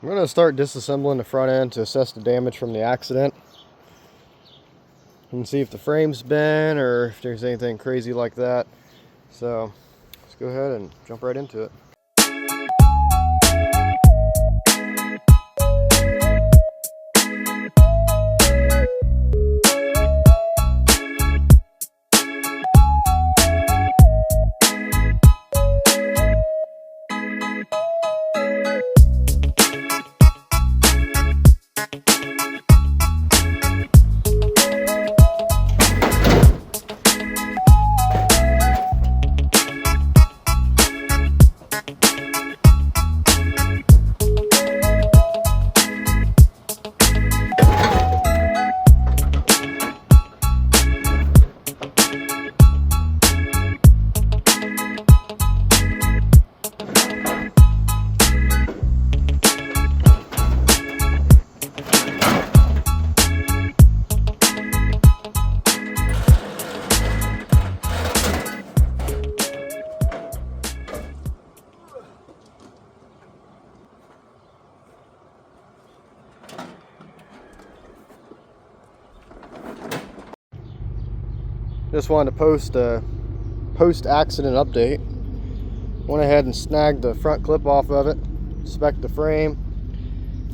I'm going to start disassembling the front end to assess the damage from the accident and see if the frame's bent or if there's anything crazy like that. So let's go ahead and jump right into it. Just wanted to post a post-accident update. Went ahead and snagged the front clip off of it, spec'd the frame.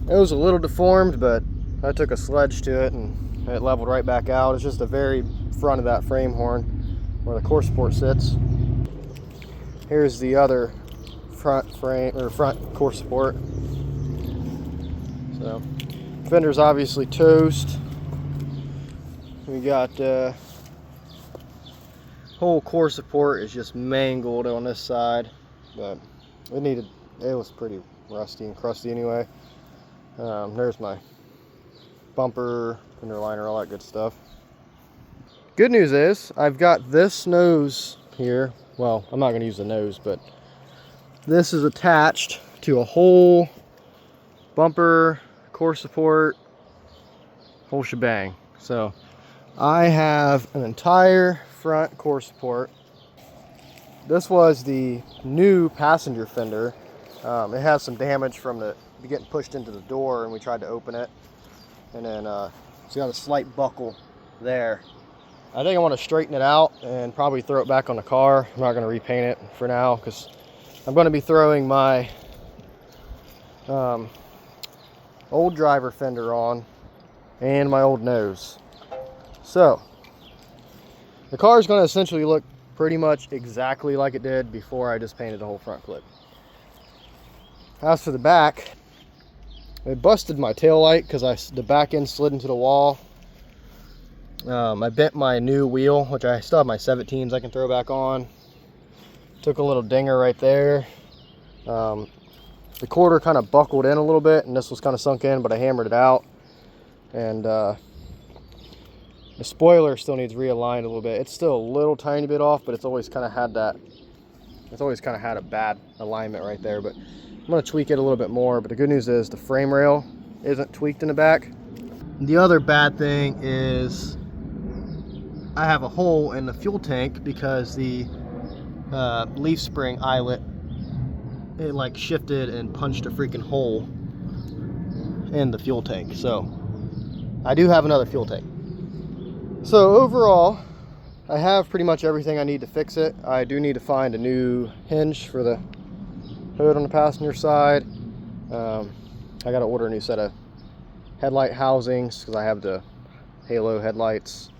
It was a little deformed, but I took a sledge to it and it leveled right back out. It's just the very front of that frame horn where the core support sits. Here's the other front frame or front core support. So fender's obviously toast. We got whole core support is just mangled on this side, but it was pretty rusty and crusty anyway. There's my bumper, fender liner, all that good stuff. Good news is I've got this nose here. Well, I'm not going to use the nose, but this is attached to a whole bumper, core support, whole shebang. So I have an entire front core support. This was the new passenger fender. It has some damage from getting pushed into the door, and we tried to open it, and then it's got a slight buckle there. I think I want to straighten it out and probably throw it back on the car. I'm not going to repaint it for now because I'm going to be throwing my old driver fender on and my old nose. So the car is going to essentially look pretty much exactly like it did before I just painted the whole front clip. As for the back, it busted my tail light because the back end slid into the wall. I bent my new wheel, which I still have my 17s I can throw back on. Took a little dinger right there. The quarter kind of buckled in a little bit, and this was kind of sunk in, but I hammered it out. And the spoiler still needs realigned a little bit. It's still a little tiny bit off, but it's always kind of had a bad alignment right there. But I'm going to tweak it a little bit more. But the good news is the frame rail isn't tweaked in the back. The other bad thing is I have a hole in the fuel tank because the leaf spring eyelet, it like shifted and punched a freaking hole in the fuel tank. So I do have another fuel tank. So overall, I have pretty much everything I need to fix it. I do need to find a new hinge for the hood on the passenger side. I got to order a new set of headlight housings because I have the halo headlights.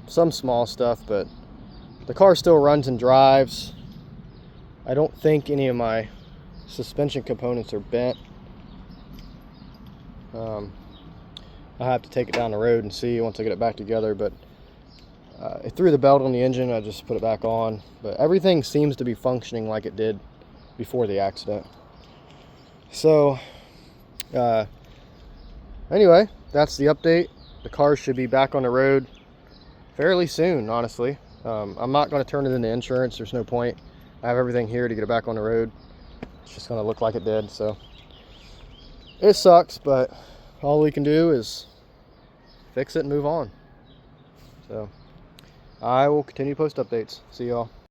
Some small stuff, but the car still runs and drives. I don't think any of my suspension components are bent. I'll have to take it down the road and see once I get it back together, but I threw the belt on the engine. I just put it back on, but everything seems to be functioning like it did before the accident. So anyway, that's the update. The car should be back on the road fairly soon, honestly. I'm not going to turn it into insurance. There's no point. I have everything here to get it back on the road. It's just going to look like it did. So it sucks, but all we can do is fix it and move on. So I will continue to post updates. See y'all.